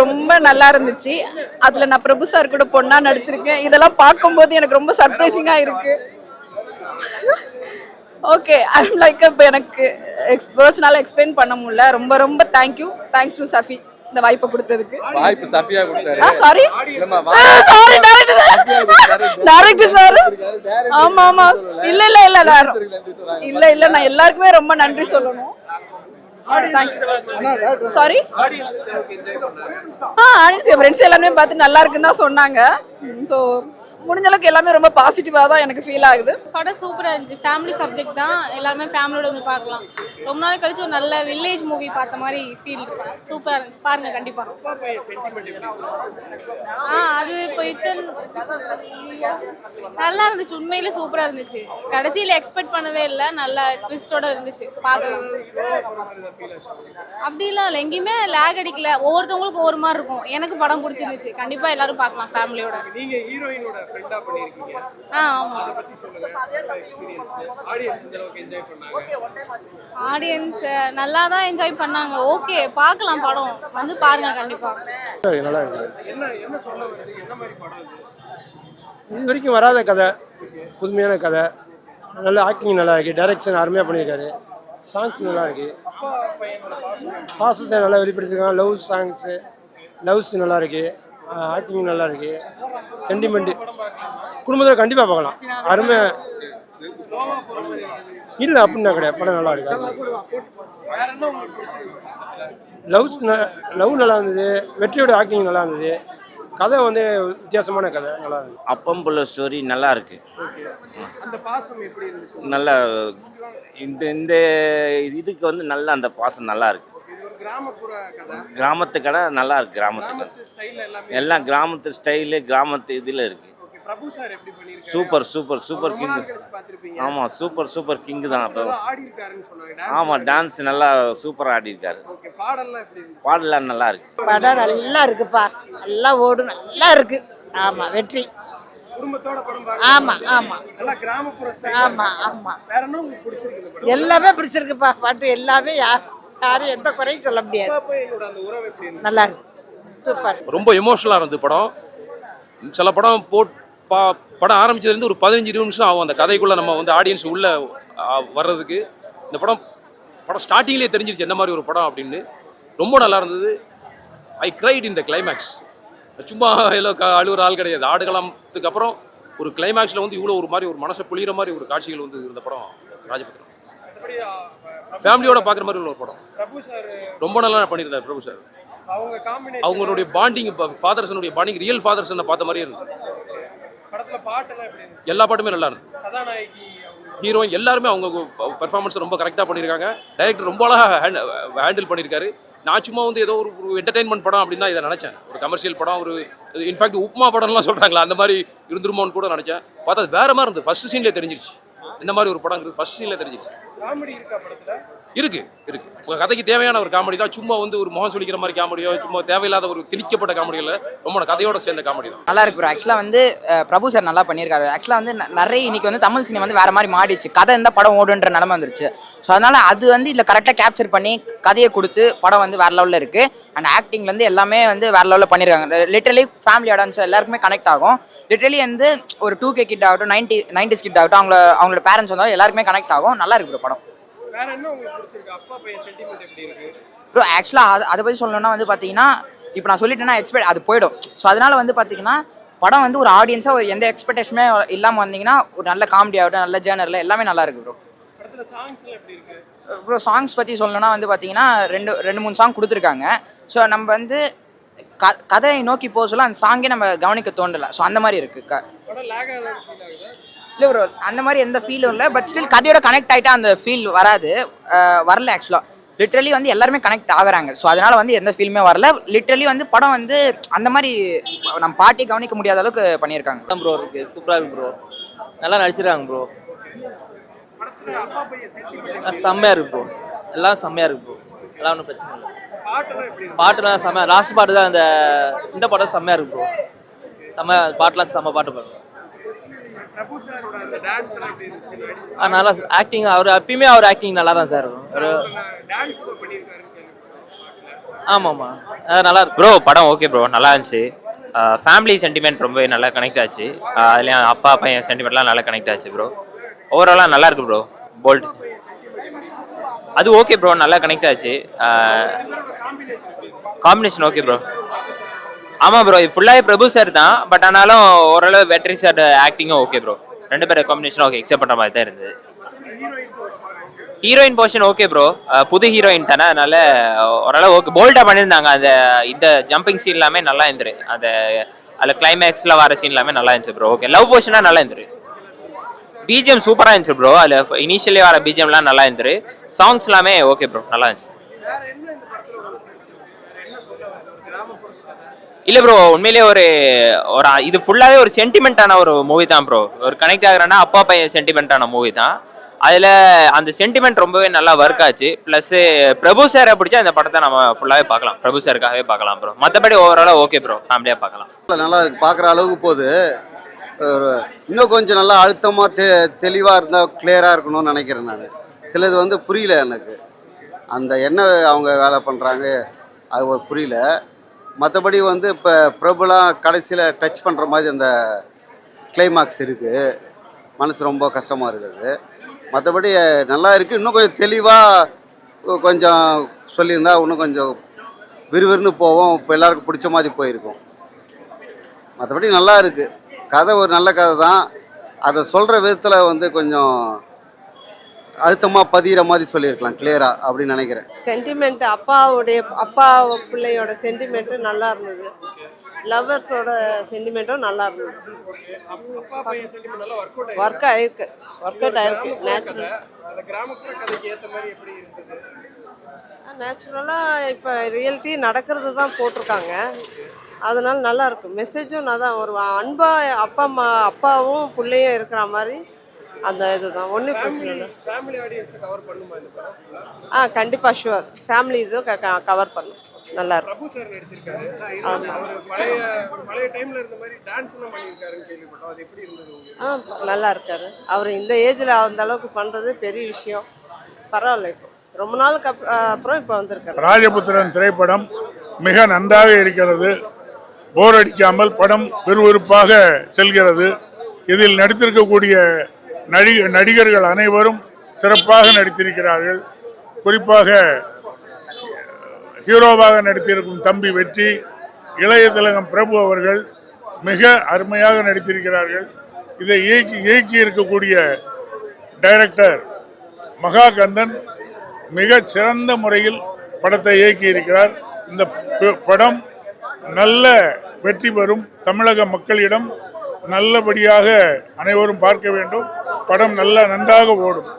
ரொம்ப நல்லா இருந்துச்சு. அதுல நான் பிரபு சார் கூட பொண்ணா நடிச்சிருக்கேன். இதெல்லாம் பார்க்கும்போது எனக்கு ரொம்ப சர்ப்ரைசிங்கா இருக்கு. ஓகே, ஐம் லைக் இப்போ எனக்கு வேர்ட்ஸ்னால எக்ஸ்பிளைன் பண்ண முடியல. ரொம்ப ரொம்ப தேங்க்ஸ் டு சஃபி இந்த வாய்ப்பை கொடுத்ததுக்கு. வாய்ப்பு சஃபியா கொடுத்தாரு. Sorry sorry director sir. ஆமா ஆமா இல்ல இல்ல இல்ல இல்ல இல்ல நான் எல்லாருக்குமே ரொம்ப நன்றி சொல்லணும். சாரி ஆடியன்ஸ் ஃப்ரெண்ட்ஸ் எல்லாமே பார்த்து நல்லா இருக்குன்னு தான் சொன்னாங்க. ஸோ முடிஞ்ச அளவுக்கு எல்லாமே ரொம்ப பாசிட்டிவாக தான் எனக்கு ஃபீல் ஆகுது. படம் சூப்பராக இருந்துச்சு. ஃபேமிலி சப்ஜெக்ட் தான், எல்லாருமே ஃபேமிலியோட வந்து பார்க்கலாம். ரொம்ப நாள் கழிச்சு ஒரு நல்ல வில்லேஜ் மூவி பார்த்த மாதிரி ஃபீல் சூப்பராக இருந்துச்சு. பாருங்க கண்டிப்பாக. அது இப்போ நல்லா இருந்துச்சு, உண்மையிலே சூப்பராக இருந்துச்சு. கடைசியில் எக்ஸ்பெக்ட் பண்ணவே இல்லை, நல்ல ட்விஸ்டோட இருந்துச்சு, பார்க்கலாம். அப்படிலாம் இல்லை, எங்கேயுமே லேக் அடிக்கல. ஒவ்வொருத்தவங்களுக்கும் ஒவ்வொரு மாதிரி இருக்கும். எனக்கு படம் பிடிச்சிருந்துச்சு, கண்டிப்பாக எல்லாரும் பார்க்கலாம் ஃபேமிலியோட. ஆடியன்ஸ் நல்லா தான் என்ஜாய் பண்ணாங்க. ஓகே, பார்க்கலாம், படம் வந்து பாருங்க கண்டிப்பா. நல்லா இருக்கு. இது வரைக்கும் வராத கதை, புதுமையான கதை, நல்ல ஆக்டிங் நல்லா இருக்கு, டைரக்ஷன் அருமையாக பண்ணியிருக்காரு, சாங்ஸ் நல்லா இருக்கு, பாசத்தை நல்லா வெளிப்படுத்திருக்காங்க, லவ்ஸ் நல்லா இருக்கு, ஆக்டிங் நல்லா இருக்கு, சென்டிமெண்ட் குடும்பத்தில் கண்டிப்பாக பார்க்கலாம். அருமை இல்லை அப்படின்னா கிடையாது, படம் நல்லா இருக்கு. லவ் நல்லா இருந்தது, வெற்றியோட ஆக்டிங் நல்லா இருந்தது, கதை வந்து வித்தியாசமான கதை நல்லா இருந்தது. அப்பம் புள்ள ஸ்டோரி நல்லா இருக்கு. நல்லா இந்த இதுக்கு வந்து நல்லா அந்த பாசம் நல்லா இருக்கு. கிராமத்து கடை நல்லா இருக்கு. கிராமத்து எல்லாம் கிராமத்து ஸ்டைலு, கிராமத்து இதில் இருக்கு. Super king. ஆமாம், சூப்பர் கிங்கு தான். அப்போ ஆமாம், டான்ஸ் நல்லா சூப்பராக ஆடி இருக்காரு. பாடலாம் நல்லா இருக்கு. படம் நல்லா இருக்குப்பா, நல்லா ஓடும், நல்லா இருக்கு. ஆமாம், வெற்றி. ஆமா ஆமா ஆமா ஆமா எல்லாமே பிடிச்சிருக்குப்பா. பாட்டு எல்லாமே யாரும் எந்த குறையும் சொல்ல முடியாது. நல்லா இருக்கு, சூப்பர். ரொம்ப எமோஷனலாக இருந்தது படம். சில படம் படம் ஆரம்பிச்சதுலேருந்து ஒரு 15-20 நிமிஷம் ஆகும் அந்த கதைக்குள்ளே நம்ம வந்து ஆடியன்ஸ் உள்ளே வர்றதுக்கு. இந்த படம் ஸ்டார்டிங்லேயே தெரிஞ்சிருச்சு என்ன மாதிரி ஒரு படம் அப்படின்னு. ரொம்ப நல்லா இருந்தது. ஐ கிரைட் இன் த கிளைமேக்ஸ். சும்மா அழுகிற ஆள் கிடையாது. ஆடுகளத்துக்கு அப்புறம் ஒரு கிளைமேக்ஸில் வந்து இவ்வளோ ஒரு மாதிரி ஒரு மனசை புளிகிற மாதிரி ஒரு காட்சிகள் வந்து இருந்த படம் ராஜபுத்திரம். ஃபேமிலியோட பார்க்குற மாதிரி உள்ள ஒரு படம். ரொம்ப நல்லா பண்ணியிருந்தார் பிரபு சார். அவங்களுடைய பாண்டிங், ஃபாதர்ஸனுடைய பாண்டிங் ரியல் ஃபாதர்ஸ் பார்த்த மாதிரியே இருந்தது. எல்லா பாட்டுமே நல்லா இருந்தது. ஹீரோயின் எல்லாருமே அவங்க பெர்ஃபார்மன்ஸ் ரொம்ப கரெக்டாக பண்ணியிருக்காங்க. டைரக்டர் ரொம்ப அழகாக ஹேண்டில் பண்ணியிருக்காரு. நான் சும்மா வந்து ஏதோ ஒரு என்டர்டெயின்மெண்ட் படம் அப்படின்னு தான் இதை நினச்சேன். ஒரு கமர்ஷியல் படம், ஒரு இன்ஃபேக்ட் உப்மா படம்லாம் சொல்கிறாங்களா, அந்த மாதிரி இருந்துருமோன்னு கூட நினச்சேன். பார்த்தா அது வேறு மாதிரி இருந்தது. ஃபர்ஸ்ட் சீன்லேயே தெரிஞ்சிருச்சு இந்த மாதிரி ஒரு படம் ஃபர்ஸ்ட் சீன்லேயே தெரிஞ்சிருச்சு. இருக்கு உங்கள் கதைக்கு தேவையான ஒரு காமெடி தான். சும்மா வந்து ஒரு முகம் சுளிக்கிற மாதிரி காமெடியோ, சும்மா தேவையில்லாத ஒரு திணிக்கப்பட்ட காமெடியில் ரொம்ப கதையோட சேர்ந்த காமெடி தான். நல்லா இருக்கு ப்ரோ. ஆக்சுவலாக வந்து பிரபு சார் நல்லா பண்ணியிருக்காரு. ஆக்சுவலாக வந்து நிறைய இன்னைக்கு வந்து தமிழ் சினிமா வந்து வேறு மாதிரி மாறிடுச்சு. கதை இருந்தால் படம் ஓடுன்ற நிலமை வந்துருச்சு. ஸோ அதனால் அது வந்து இதில் கரெக்டாக கேப்சர் பண்ணி கதையை கொடுத்து படம் வந்து வேறு லெவலில் இருக்குது. அண்ட் ஆக்டிங்லேருந்து எல்லாமே வந்து வேறு லெவலில் பண்ணியிருக்காங்க. லிட்டரலி ஃபேமிலி ஆடியன்ஸ் எல்லாருக்குமே கனெக்ட் ஆகும். லிட்டரலி வந்து ஒரு 2K கிட் ஆகட்டும், 90s கிட் ஆகட்டும், அவங்களோட பேரண்ட்ஸ் வந்தாலும் எல்லாருக்குமே கனெக்ட் ஆகும். நல்லா இருக்கு ப்ரோ படம். ப்ரோ ஆக்சுவலாக அதை பற்றி சொல்லணும்னா வந்து பார்த்தீங்கன்னா, இப்போ நான் சொல்லிட்டேன்னா எக்ஸ்பெக்ட் அது போயிடும். ஸோ அதனால் வந்து பார்த்தீங்கன்னா படம் வந்து ஒரு ஆடியன்ஸாக ஒரு எந்த எக்ஸ்பெக்டேஷனுமே இல்லாமல் வந்தீங்கன்னா ஒரு நல்ல காமெடி ஆகட்டும், நல்ல ஜேர்னரில் எல்லாமே நல்லா இருக்கு ப்ரோ. ப்ரோ சாங்ஸ் பற்றி சொல்லணும்னா வந்து பார்த்தீங்கன்னா 2-3 சாங் கொடுத்துருக்காங்க. ஸோ நம்ம வந்து கதையை நோக்கி போக சொல்ல அந்த சாங்கே நம்ம கவனிக்க தோண்டலை. ஸோ அந்த மாதிரி இருக்குது. இல்லை ப்ரோ, அந்த மாதிரி எந்த ஃபீலும் இல்லை. பட் ஸ்டில் கதையோட கனெக்ட் ஆகிட்டா அந்த ஃபீல் வரல. ஆக்சுவலாக லிட்ரலி வந்து எல்லாருமே கனெக்ட் ஆகுறாங்க. ஸோ அதனால் வந்து எந்த ஃபீலுமே வரல. லிட்ரலி வந்து படம் வந்து அந்த மாதிரி நம்ம பாட்டி கவனிக்க முடியாத அளவுக்கு பண்ணியிருக்காங்க. ப்ரோ இருக்குது, சூப்பராக இருக்குது ப்ரோ. நல்லா நடிச்சிருக்காங்க ப்ரோ. செம்மையாக இருக்கு ப்ரோ. எல்லாம் செம்மையாக இருக்கு ப்ரோ. எல்லாம் ஒன்றும் பிரச்சனை இல்லை. பாட்டுலாம் செம்மையாக. லாஸ்ட் பாட்டு தான் இந்த பாட்டம் செம்மையாக இருக்கு ப்ரோ. பாட்டுலாம் செம்ம பாட்டு பாருங்க. நல்லா ஆக்டிங், அவர் எப்பயுமே அவர் ஆக்டிங் நல்லா தான் சார் இருக்கும். ஆமாம்மா நல்லா இருக்கு. ப்ரோ படம் ஓகே ப்ரோ, நல்லா இருந்துச்சு. ஃபேமிலி சென்டிமெண்ட் ரொம்ப நல்லா கனெக்ட் ஆச்சு. அதுலேயும் அப்பா பையன் சென்டிமெண்ட்லாம் நல்லா கனெக்ட் ஆச்சு ப்ரோ. ஓவராலாக நல்லா இருக்கு ப்ரோ. போல்ட் அது ஓகே ப்ரோ, நல்லா கனெக்ட் ஆச்சு. Combination okay bro. ஆமாம் ப்ரோ, இது ஃபுல்லாகவே பிரபு சார் தான். பட் ஆனாலும் ஓரளவு வெட்ரி சார் ஆக்டிங்கும் ஓகே ப்ரோ. 2 பேர் காம்பினேஷன் ஓகே, எக்ஸப்ட் பண்ணுற மாதிரி தான் இருந்தது. ஹீரோயின் போர்ஷன் ஓகே ப்ரோ, புது ஹீரோயின் தானே, அதனால ஓரளவு ஓகே, போல்டாக பண்ணியிருந்தாங்க. அந்த இந்த ஜம்பிங் சீன் எல்லாமே நல்லா இருந்துரு. அந்த அதில் கிளைமேக்ஸில் வர சீன் எல்லாமே நல்லா இருந்துச்சு ப்ரோ. ஓகே, லவ் போர்ஷனாக நல்லா இருந்துரு. பிஜிஎம் சூப்பராக இருந்துச்சு ப்ரோ. அதில் இனிஷியலி வர பிஜிஎம்லாம் நல்லா இருந்துரு. சாங்ஸ் எல்லாமே ஓகே ப்ரோ, நல்லா இருந்துச்சு. இல்லை ப்ரோ, உண்மையிலேயே ஒரு இது ஃபுல்லாகவே ஒரு சென்டிமெண்ட்டான ஒரு மூவி தான் ப்ரோ. ஒரு கனெக்ட் ஆகுறேன்னா அப்பா பையன் சென்டிமெண்ட்டான மூவி தான். அதில் அந்த சென்டிமெண்ட் ரொம்பவே நல்லா ஒர்க் ஆச்சு. ப்ளஸ் பிரபு சாரை பிடிச்சா இந்த படத்தை நம்ம ஃபுல்லாகவே பார்க்கலாம், பிரபு சாருக்காகவே பார்க்கலாம் ப்ரோ. மற்றபடி ஓவராலாக ஓகே ப்ரோ, ஃபேமிலியாக பார்க்கலாம். நல்லா இருக்கு, பார்க்குற அளவுக்கு போகுது. இன்னும் கொஞ்சம் நல்லா அழுத்தமாக தெளிவாக இருந்தால் கிளியராக இருக்கணும்னு நினைக்கிறேன் நான். சிலது வந்து புரியல எனக்கு, அந்த என்ன அவங்க வேலை பண்ணுறாங்க அது புரியல. மற்றபடி வந்து இப்போ பிரபுலாம் கடைசியில் டச் பண்ணுற மாதிரி அந்த கிளைமாக்ஸ் இருக்குது, மனசு ரொம்ப கஷ்டமாக இருக்குது. மற்றபடி நல்லா இருக்குது. இன்னும் கொஞ்சம் தெளிவாக கொஞ்சம் சொல்லியிருந்தா இன்னும் கொஞ்சம் விறுவிறுன்னு போவோம், இப்போ எல்லாருக்கும் பிடிச்ச மாதிரி போயிருக்கும். மற்றபடி நல்லா இருக்குது. கதை ஒரு நல்ல கதை தான். அதை சொல்கிற விதத்தில் வந்து கொஞ்சம் அழுத்தமாக பதிகிற மாதிரி சொல்லியிருக்கலாம் கிளியராக அப்படின்னு நினைக்கிறேன். சென்டிமெண்ட் அப்பா பிள்ளையோட சென்டிமெண்ட்டு நல்லா இருந்தது. லவ்வர்ஸோட சென்டிமெண்ட்டும் நல்லா இருந்தது. ஒர்க் ஆயிருக்கு, ஒர்க் அவுட் ஆயிருக்கு. நேச்சுரலாக இப்போ ரியாலிட்டி நடக்கிறது தான் போட்டிருக்காங்க, அதனால நல்லா இருக்கு. மெசேஜும் நான் ஒரு அன்பா அப்பாவும் பிள்ளையும் இருக்கிற மாதிரி அந்த இதுதான். ஒன்றும் பிரச்சனை இல்லை. கண்டிப்பாக ஷுவர், ஃபேமிலி இதுவும் கவர் பண்ணும். நல்லா இருக்கும். நல்லா இருக்காரு அவர். இந்த ஏஜில் அந்த அளவுக்கு பண்ணுறது பெரிய விஷயம். பரவாயில்ல, இப்போ ரொம்ப நாளுக்கு அப்புறம் இப்போ வந்திருக்காரு. ராஜபுத்திரன் திரைப்படம் மிக நன்றாக இருக்கிறது. போர் அடிக்காமல் படம் விறுவிறுப்பாக செல்கிறது. இதில் நடித்திருக்கக்கூடிய நடிகர்கள் அனைவரும் சிறப்பாக நடித்திருக்கிறார்கள். குறிப்பாக ஹீரோவாக நடித்திருக்கும் தம்பி வெற்றி, இளைய திலகம் பிரபு அவர்கள் மிக அருமையாக நடித்திருக்கிறார்கள். இதை இயக்கி இருக்கக்கூடிய டைரக்டர் மகாகந்தன் மிக சிறந்த முறையில் படத்தை இயக்கி இருக்கிறார். இந்த படம் நல்ல வெற்றி பெறும். தமிழக மக்களிடம் நல்லபடியாக அனைவரும் பார்க்க வேண்டும். படம் நன்றாக ஓடும்.